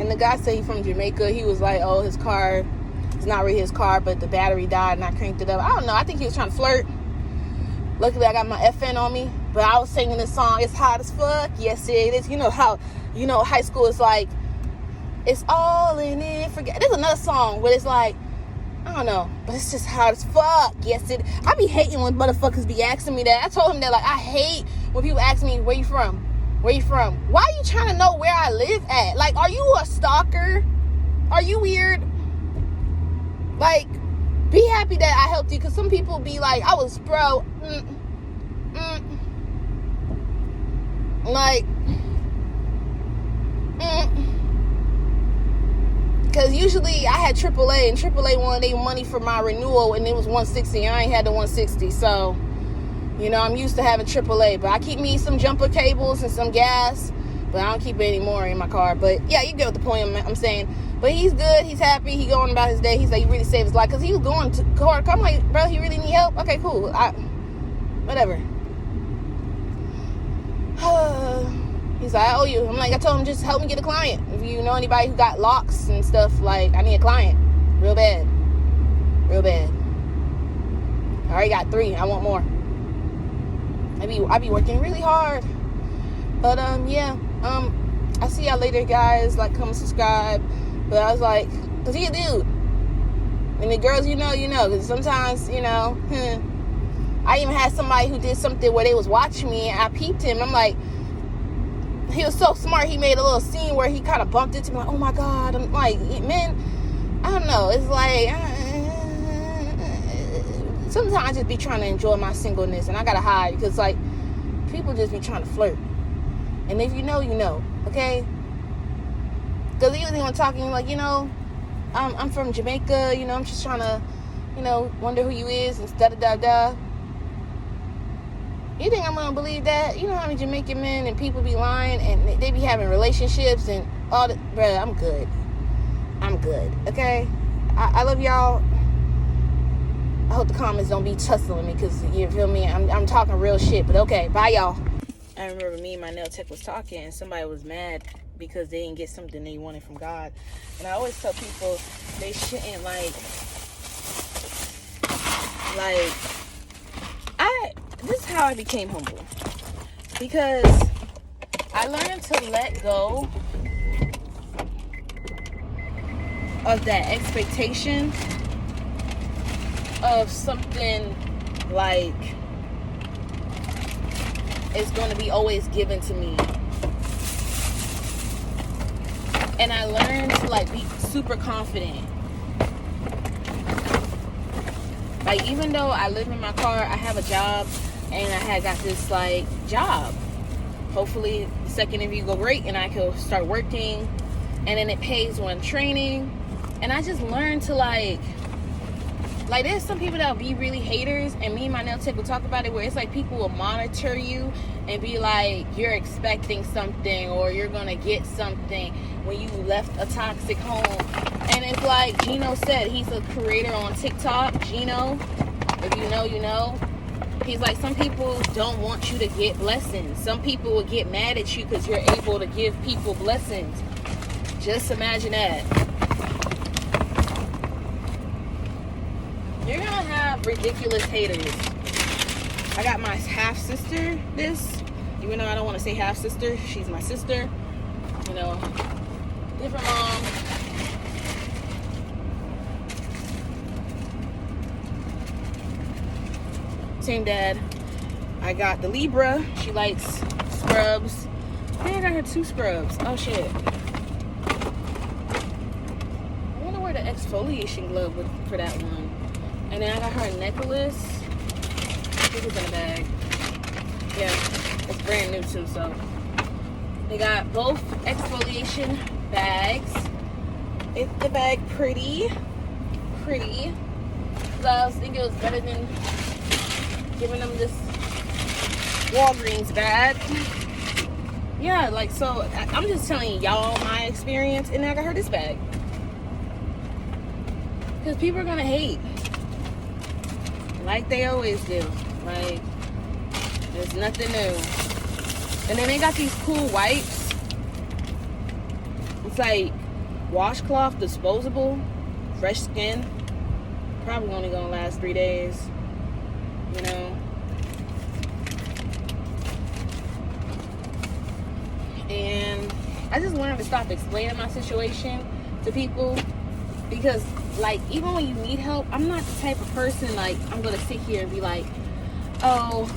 And the guy said he's from Jamaica. He was like, oh, his car, it's not really his car, but the battery died and I cranked it up. I don't know. I think he was trying to flirt. Luckily, I got my FN on me. But I was singing this song, it's hot as fuck. Yes, it is. You know how, high school is like, it's all in it. Forget. There's another song where it's like, I don't know, but it's just hot as fuck. Yes, it. I be hating when motherfuckers be asking me that. I told him that, like, I hate when people ask me, where you from? Where you from? Why are you trying to know where I live at? Like, are you a stalker? Are you weird? Like, be happy that I helped you, because some people be like, I was, bro, like, because usually I had AAA, and AAA wanted their money for my renewal, and it was $160. I ain't had the $160, so, I'm used to having AAA. But I keep me some jumper cables and some gas, but I don't keep it anymore in my car. But yeah, you get what the point I'm saying. But he's good, he's happy, he going about his day. He's like, you really saved his life, because he was going to court. I'm like, bro, he really need help? Okay, cool. Whatever. He's like, I owe you. I'm like, I told him, just help me get a client. If you know anybody who got locks and stuff, like, I need a client. Real bad. I already got 3. I want more. I be working really hard. But, yeah. I'll see y'all later, guys. Like, come subscribe. But I was like, because he a dude. And the girls, you know. Because sometimes, I even had somebody who did something where they was watching me, and I peeped him. I'm like, he was so smart, he made a little scene where he kind of bumped into me, like, oh my God. I'm like, man, I don't know. It's like, sometimes I just be trying to enjoy my singleness, and I gotta hide, because, like, people just be trying to flirt. And if you know, okay? Because even when talking, like, I'm from Jamaica, I'm just trying to, wonder who you is, and da-da-da-da. You think I'm going to believe that? You know how many Jamaican men and people be lying, and they be having relationships and all that? Bruh, I'm good, okay? I love y'all. I hope the comments don't be tussling me, because, you feel me? I'm talking real shit, but okay. Bye, y'all. I remember me and my nail tech was talking, and somebody was mad because they didn't get something they wanted from God. And I always tell people they shouldn't, this is how I became humble. Because I learned to let go of that expectation of something like it's going to be always given to me. And I learned to be super confident. Like, even though I live in my car, I have a job, and I had got this job. Hopefully the second interview go great and I can start working, and then it pays when training. And I just learned to there's some people that'll be really haters, and me and my nail tech will talk about it, where it's like people will monitor you and be like, you're expecting something, or you're gonna get something when you left a toxic home. And it's like Gino said, he's a creator on TikTok. Gino, if you know, you know. He's like, some people don't want you to get blessings. Some people will get mad at you because you're able to give people blessings. Just imagine that. You're gonna have ridiculous haters. I got my half sister this, even though I don't want to say half sister, she's my sister. Different mom. Same dad. I got the Libra. She likes scrubs. I think I got her 2 scrubs. Oh shit. I wonder where the exfoliation glove was for that one. And then I got her a necklace. I think it's in a bag. Yeah, it's brand new too, so. They got both exfoliation bags. Is the bag pretty? Pretty. So I was thinking it was better than giving them this Walgreens bag. Yeah, so I'm just telling y'all my experience, and I got her this bag. Because people are gonna hate. Like they always do. There's nothing new. And then they got these cool wipes. It's washcloth, disposable, fresh skin. Probably only gonna last 3 days, you know. And I just wanted to stop explaining my situation to people, because like, even when you need help, I'm not the type of person like I'm gonna sit here and be like, oh,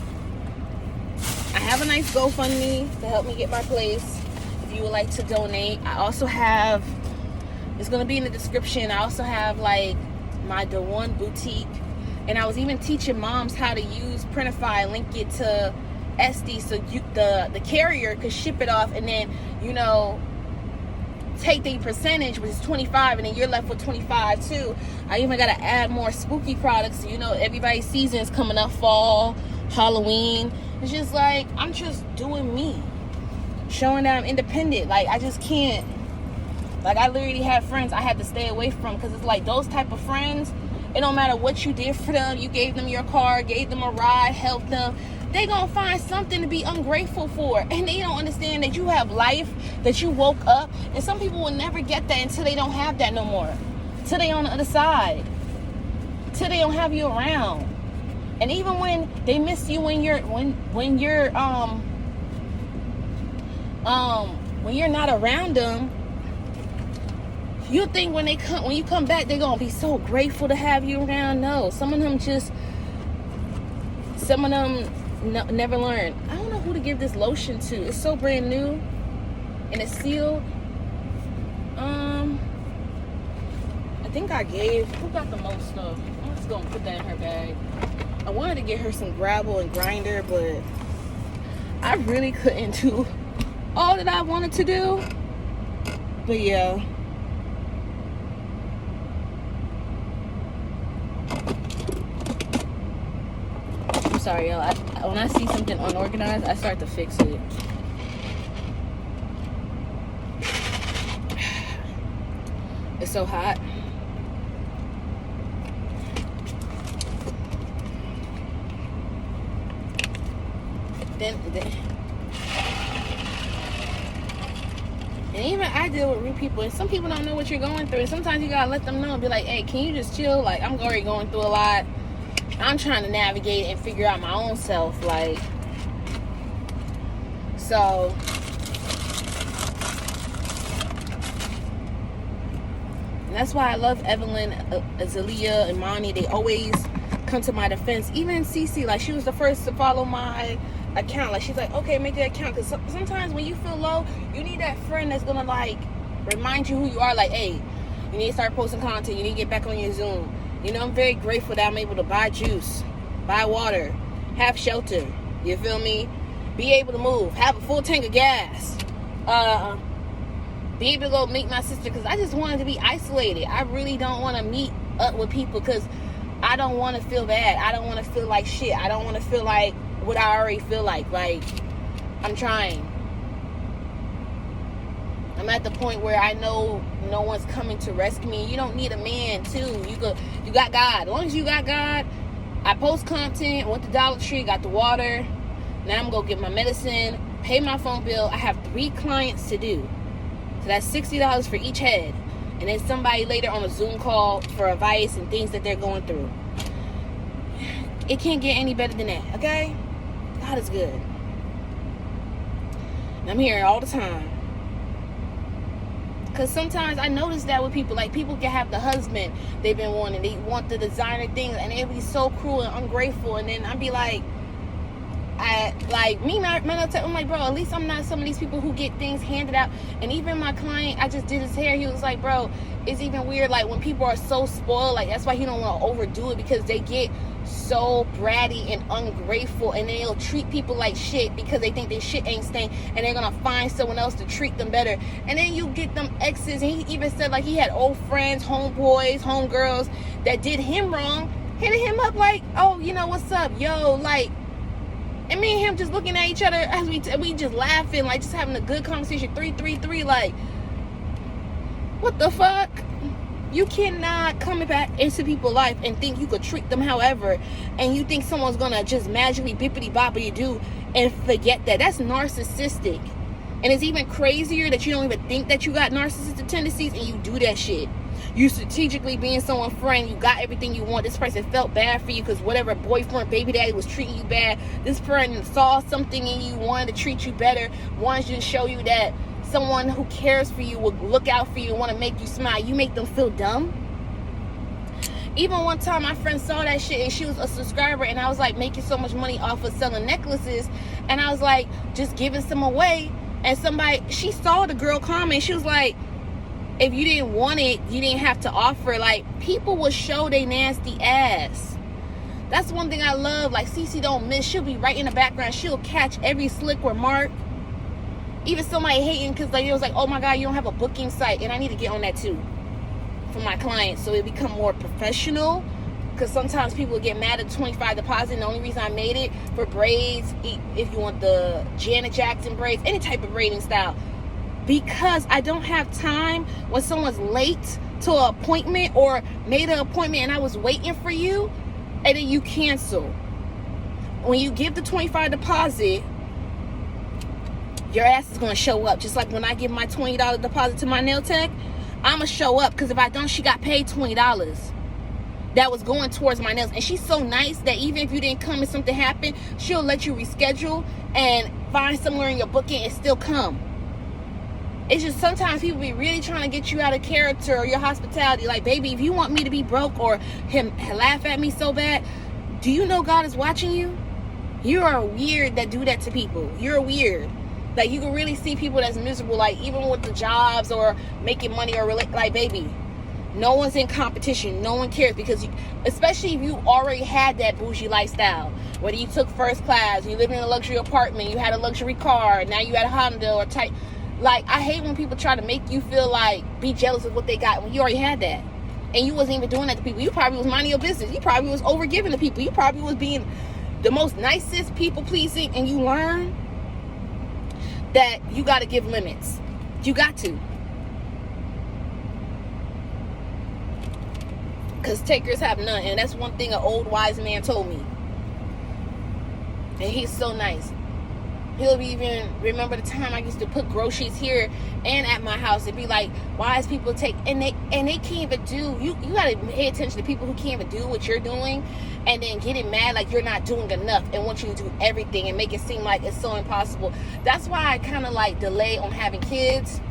I have a nice GoFundMe to help me get my place. If you would like to donate, I also have, it's gonna be in the description, I also have like my The One boutique, and I was even teaching moms how to use Printify and link it to SD, so the carrier could ship it off, and then, you know, take the percentage, which is 25, and then you're left with 25 too. I even got to add more spooky products. You know, everybody's season is coming up, fall, Halloween. It's just like, I'm just doing me, showing that I'm independent. Like, I just can't, like, I literally have friends I had to stay away from, because it's like, those type of friends, it don't matter what you did for them. You gave them your car, gave them a ride, helped them, they gonna find something to be ungrateful for, and they don't understand that you have life, that you woke up. And some people will never get that until they don't have that no more, till they on the other side, till they don't have you around. And even when they miss you when you're when you're not around them, you think when you come back, they're gonna be so grateful to have you around. No, some of them never learn. I don't know who to give this lotion to. It's so brand new and it's sealed. I think I gave, who got the most stuff? I'm just gonna put that in her bag. I wanted to get her some gravel and grinder, but I really couldn't do all that I wanted to do. But yeah. I'm sorry, y'all. When I see something unorganized, I start to fix it. It's so hot. Then and even I deal with rude people, and some people don't know what you're going through, and sometimes you gotta let them know and be like, hey, can you just chill? Like, I'm already going through a lot. I'm trying to navigate and figure out my own self, like, so and that's why I love Evelyn, Azealia, and Monty. They always come to my defense. Even Cece, like, she was the first to follow my account. Like, she's like, okay, make that account, because sometimes when you feel low, you need that friend that's gonna like remind you who you are. Like, hey, you need to start posting content, you need to get back on your Zoom. You know, I'm very grateful that I'm able to buy juice, buy water, have shelter, you feel me, be able to move, have a full tank of gas, be able to go meet my sister, because I just wanted to be isolated. I really don't want to meet up with people, because I don't want to feel bad. I don't want to feel like shit. I don't want to feel like what I already feel like I'm trying. I'm at the point where I know no one's coming to rescue me. You don't need a man too. You got God. As long as you got God. I post content, went to Dollar Tree, got the water. Now I'm gonna get my medicine, pay my phone bill. I have 3 clients to do. So that's $60 for each head. And then somebody later on a Zoom call for advice and things that they're going through. It can't get any better than that, okay? God is good. And I'm here all the time. Because sometimes I notice that with people, like, people can have the husband they've been wanting, they want the designer things, and they'll be so cruel and ungrateful, and then I'd be like, I'm like, bro, at least I'm not some of these people who get things handed out. And even my client, I just did his hair, he was like, bro, it's even weird, like, when people are so spoiled, like, that's why he don't want to overdo it, because they get so bratty and ungrateful, and they'll treat people like shit because they think their shit ain't stink, and they're gonna find someone else to treat them better. And then you get them exes, and he even said, like, he had old friends, homeboys, homegirls that did him wrong, hitting him up like, oh, you know, what's up, yo, like, and me and him just looking at each other as we just laughing, like, just having a good conversation, 333, like, what the fuck? You cannot come back into people's life and think you could treat them however, and you think someone's gonna just magically bippity boppity do and forget that. That's narcissistic. And it's even crazier that you don't even think that you got narcissistic tendencies and you do that shit. You strategically being someone's friend, you got everything you want. This person felt bad for you because whatever boyfriend, baby daddy was treating you bad. This friend saw something in you, wanted to treat you better, wanted you to show you that someone who cares for you will look out for you and want to make you smile. You make them feel dumb. Even one time my friend saw that shit and she was a subscriber and I was like making so much money off of selling necklaces and I was like just giving some away, and she saw the girl comment, she was like, if you didn't want it, you didn't have to offer. Like, people will show they nasty ass. That's one thing I love. Like, Cece don't miss. She'll be right in the background. She'll catch every slick remark. Even somebody hating because it was like, oh my God, you don't have a booking site. And I need to get on that too for my clients so it become more professional. Because sometimes people get mad at 25 deposit. And the only reason I made it for braids, if you want the Janet Jackson braids, any type of braiding style, because I don't have time when someone's late to an appointment or made an appointment and I was waiting for you and then you cancel. When you give the 25 deposit, your ass is going to show up. Just like when I give my $20 deposit to my nail tech, I'm going to show up, because if I don't, she got paid $20 that was going towards my nails. And she's so nice that even if you didn't come and something happened, she'll let you reschedule and find somewhere in your booking and still come. It's just sometimes people be really trying to get you out of character or your hospitality. Like, baby, if you want me to be broke or him laugh at me so bad, do you know God is watching you? You are weird that do that to people. You're weird. Like, you can really see people that's miserable, like, even with the jobs or making money or like, baby, no one's in competition. No one cares, because especially if you already had that bougie lifestyle. Whether you took first class, you lived in a luxury apartment, you had a luxury car, now you had a Honda or type. Like, I hate when people try to make you feel like, be jealous of what they got when you already had that. And you wasn't even doing that to people. You probably was minding your business. You probably was overgiving to people. You probably was being the most nicest, people pleasing, and you learn that you got to give limits. You got to. Because takers have none. And that's one thing an old wise man told me. And he's so nice. He'll even remember the time I used to put groceries here and at my house and be like, wise people take, and they can't even do, you gotta pay attention to people who can't even do what you're doing and then getting mad like you're not doing enough and want you to do everything and make it seem like it's so impossible. That's why I kind of like delay on having kids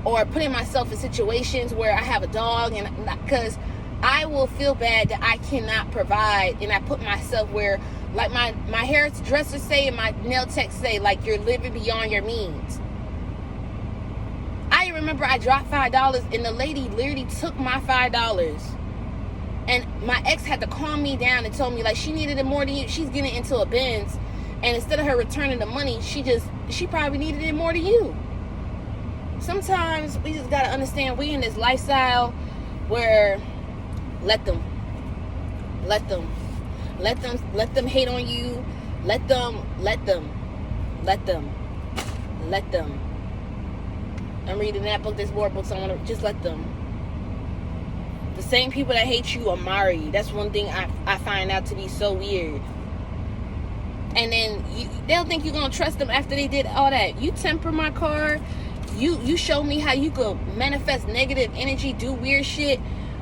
or putting myself in situations where I have a dog, and because I will feel bad that I cannot provide, and I put myself where, like my hairdresser say and my nail tech say, like, you're living beyond your means. I remember I dropped $5 and the lady literally took my $5. And my ex had to calm me down and told me, like, she needed it more than you. She's getting into a Benz, and instead of her returning the money, she probably needed it more than you. Sometimes we just gotta understand we in this lifestyle where let them hate on you. Let them. I'm reading that book, there's more books I want to, just let them. The same people that hate you admire you. That's one thing I find out to be so weird. And then they'll think you're going to trust them after they did all that. You temper my car. You show me how you could manifest negative energy, do weird shit,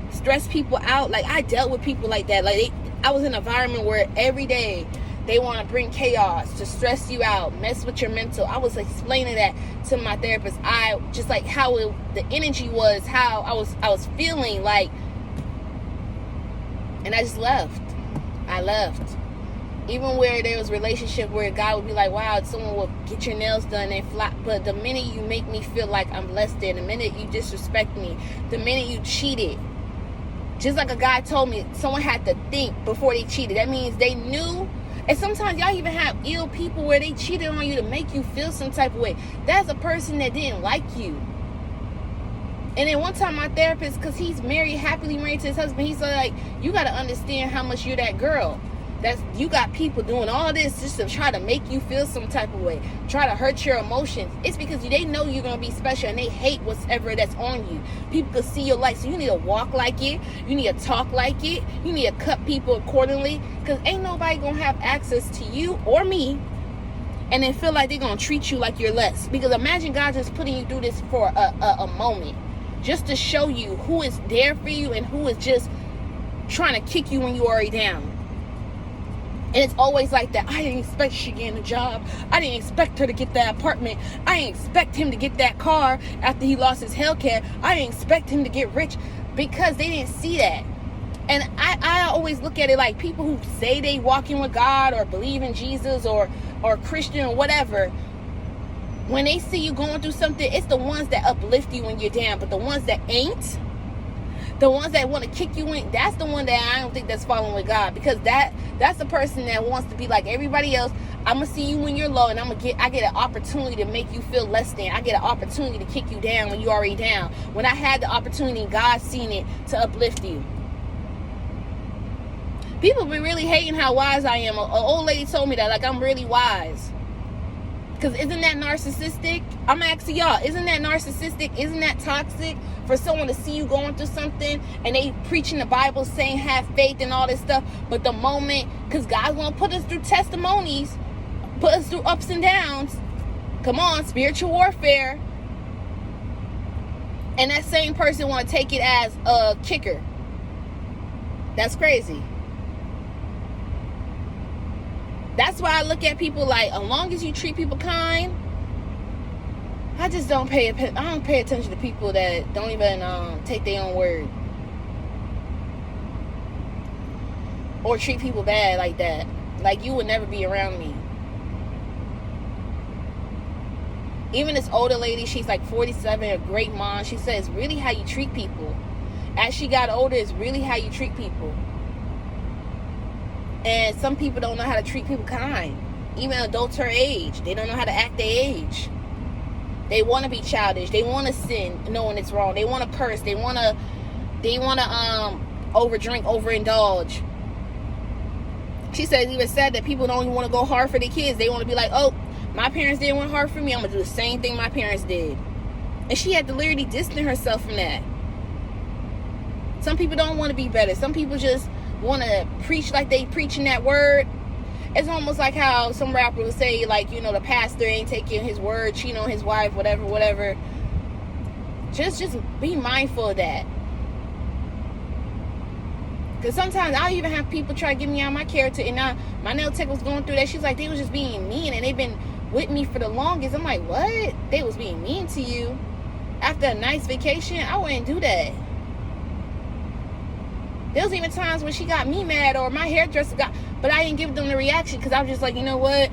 stress people out. Like, I dealt with people like that. Like, I was in an environment where every day they want to bring chaos, to stress you out, mess with your mental. I was explaining that to my therapist. I just like how the energy was, how I was feeling like, and I just left. I left. Even where there was a relationship where a guy would be like, wow, someone will get your nails done and fly. But the minute you make me feel like I'm less than, the minute you disrespect me, the minute you cheated, just like a guy told me, someone had to think before they cheated. That means they knew. And sometimes y'all even have ill people where they cheated on you to make you feel some type of way. That's a person that didn't like you. And then one time my therapist, because he's happily married to his husband, he said, like, you got to understand how much you're that girl. You got people doing all this just to try to make you feel some type of way, try to hurt your emotions. It's because they know you're going to be special and they hate whatever that's on you. People can see your light, so you need to walk like it. You need to talk like it. You need to cut people accordingly, because ain't nobody going to have access to you or me and then feel like they're going to treat you like you're less. Because imagine God just putting you through this for a moment, just to show you who is there for you and who is just trying to kick you when you're already down. And it's always like that. I didn't expect she getting a job. I didn't expect her to get that apartment. I didn't expect him to get that car after he lost his health care. I didn't expect him to get rich, because they didn't see that. And I always look at it like people who say they walking with God or believe in Jesus or Christian or whatever, when they see you going through something, it's the ones that uplift you when you're down. But the ones that ain't, the ones that want to kick you in, that's the one that I don't think that's following with God. Because that's the person that wants to be like everybody else. I'm going to see you when you're low, and I get an opportunity to make you feel less than. I get an opportunity to kick you down when you're already down. When I had the opportunity, God seen it to uplift you. People be really hating how wise I am. An old lady told me that, like, I'm really wise. Because isn't that narcissistic? I'm asking y'all, isn't that narcissistic? Isn't that toxic for someone to see you going through something and they preaching the Bible saying have faith and all this stuff, but the moment, because God's going to put us through testimonies, put us through ups and downs. Come on, spiritual warfare. And that same person want to take it as a kicker. That's crazy. That's why I look at people like, as long as you treat people kind, I just don't pay attention to people that don't even take their own word. Or treat people bad like that. Like you would never be around me. Even this older lady, she's like 47, a great mom. She says, really how you treat people. As she got older, it's really how you treat people. And some people don't know how to treat people kind. Even adults her age, they don't know how to act their age. They want to be childish. They want to sin knowing it's wrong. They want to curse. They want to overdrink, overindulge. She says even said that people don't even want to go hard for their kids. They want to be like, oh, my parents didn't want hard for me. I'm going to do the same thing my parents did. And she had to literally distance herself from that. Some people don't want to be better. Some people just want to preach like they preaching that word. It's almost like how some rapper would say, like, you know, the pastor ain't taking his word, cheating on his wife, whatever. Just be mindful of that. Because sometimes I'll even have people try to get me out of my character. And now my nail tech was going through that. She's like, they was just being mean, and they've been with me for the longest. I'm like, what? They was being mean to you after a nice vacation? I wouldn't do that. There was even times when she got me mad, or my hairdresser got, but I didn't give them the reaction because I was just like, you know what?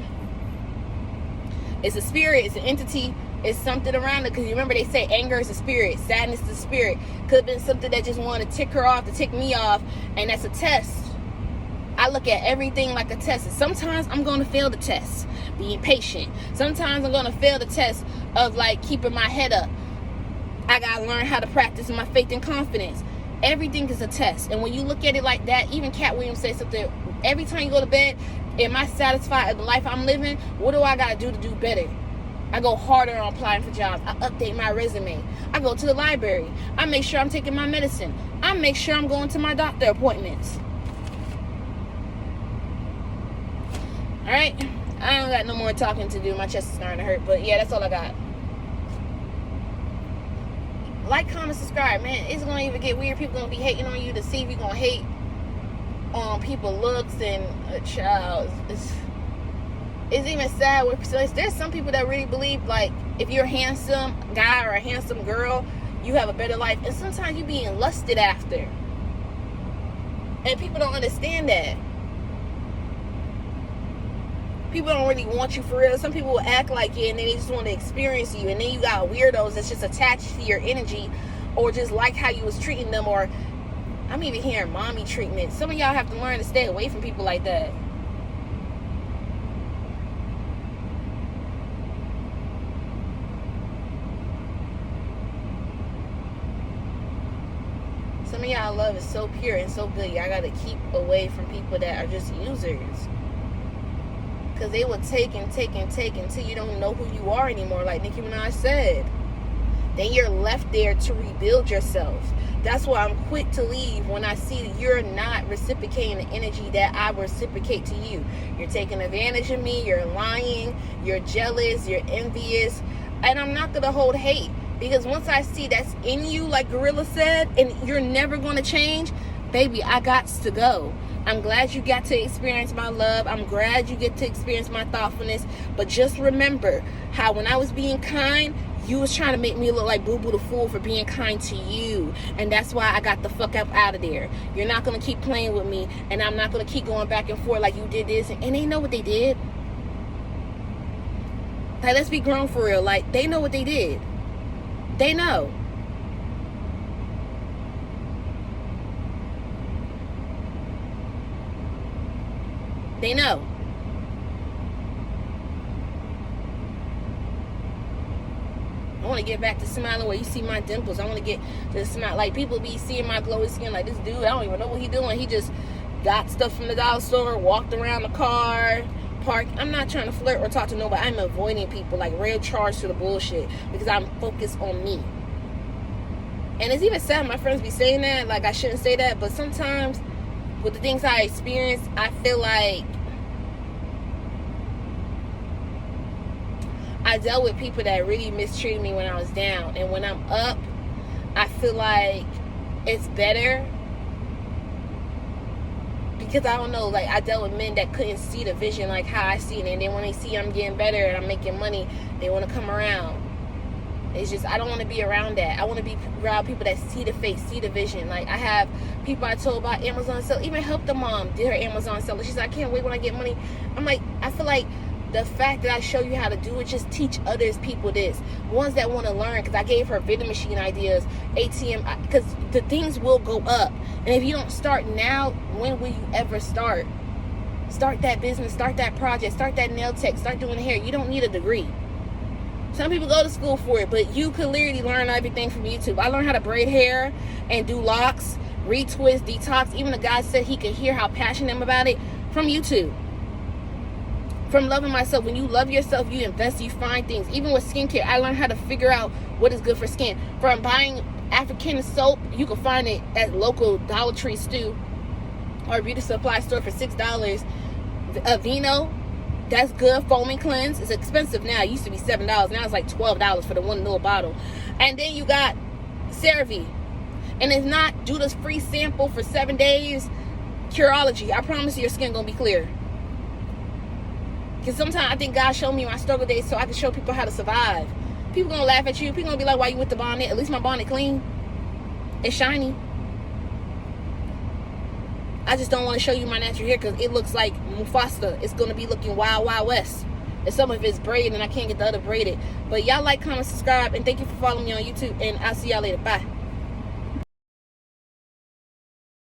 It's a spirit, it's an entity, it's something around it. Because you remember they say anger is a spirit, sadness is a spirit. Could have been something that just wanted to tick her off, to tick me off, and that's a test. I look at everything like a test. And sometimes I'm going to fail the test, being patient. Sometimes I'm going to fail the test of like keeping my head up. I got to learn how to practice my faith and confidence. Everything is a test. And when you look at it like that, even Cat Williams said something, every time you go to bed, am I satisfied with the life I'm living? What do I got to do better? I go harder on applying for jobs. I update my resume. I go to the library. I make sure I'm taking my medicine. I make sure I'm going to my doctor appointments. Alright? I don't got no more talking to do. My chest is starting to hurt. But yeah, that's all I got. Like, comment, subscribe, man. It's going to even get weird. People going to be hating on you to see if you're going to hate on people's looks and a child. It's even sad. There's some people that really believe, like, if you're a handsome guy or a handsome girl, you have a better life. And sometimes you're being lusted after. And people don't understand that. People don't really want you for real. Some people will act like it and then they just want to experience you. And then you got weirdos that's just attached to your energy or just like how you was treating them. Or I'm even hearing mommy treatment. Some of y'all have to learn to stay away from people like that. Some of y'all love is so pure and so good. Y'all got to keep away from people that are just users. Because they will take and take and take until you don't know who you are anymore, like Nicki Minaj said. Then you're left there to rebuild yourself. That's why I'm quick to leave when I see that you're not reciprocating the energy that I reciprocate to you. You're taking advantage of me, you're lying, you're jealous, you're envious, and I'm not going to hold hate, because once I see that's in you, like Gorilla said, and you're never going to change, baby, I got to go. I'm glad you got to experience my love. I'm glad you get to experience my thoughtfulness. But just remember how when I was being kind, you was trying to make me look like Boo Boo the Fool for being kind to you. And that's why I got the fuck up out of there. You're not going to keep playing with me. And I'm not going to keep going back and forth like you did this. And they know what they did. Like, let's be grown for real. Like, they know what they did. They know. They know. I want to get back to smiling where you see my dimples. I want to get to smile. Like, people be seeing my glowy skin. Like, this dude, I don't even know what he doing. He just got stuff from the dollar store, walked around the car, parked. I'm not trying to flirt or talk to nobody. I'm avoiding people, like, real charge to the bullshit, because I'm focused on me. And it's even sad my friends be saying that. Like, I shouldn't say that. But sometimes with the things I experience, I feel like I dealt with people that really mistreated me when I was down. And when I'm up, I feel like it's better. Because I don't know, like, I dealt with men that couldn't see the vision like how I see it. And then when they see I'm getting better and I'm making money, they want to come around. It's just, I don't want to be around that. I want to be around people that see the face, see the vision. Like, I have people I told about Amazon sale. Even helped the mom did her Amazon sale. She's like, I can't wait when I get money. I'm like, I feel like the fact that I show you how to do it, just teach others people this. Ones that want to learn, because I gave her vending machine ideas, ATM, because the things will go up. And if you don't start now, when will you ever start? Start that business, start that project, start that nail tech, start doing hair. You don't need a degree. Some people go to school for it, but you could literally learn everything from YouTube. I learned how to braid hair and do locks, retwist, detox. Even the guy said he could hear how passionate I'm about it from YouTube. From loving myself. When you love yourself, you invest, you find things. Even with skincare, I learned how to figure out what is good for skin. From buying African soap, you can find it at local Dollar Tree stew or beauty supply store for $6. Vino, that's good. Foaming cleanse. It's expensive now. It used to be $7. Now it's like $12 for the one little bottle. And then you got CeraVe. And if not, do this free sample for 7 days. Curology. I promise you, your skin gonna be clear. Because sometimes I think God showed me my struggle days so I can show people how to survive. People gonna laugh at you. People gonna be like, why you with the bonnet? At least my bonnet clean. It's shiny. I just don't want to show you my natural hair because it looks like Mufasa. It's gonna be looking wild, wild west. And some of it's braided and I can't get the other braided. But y'all like, comment, subscribe, and thank you for following me on YouTube. And I'll see y'all later. Bye.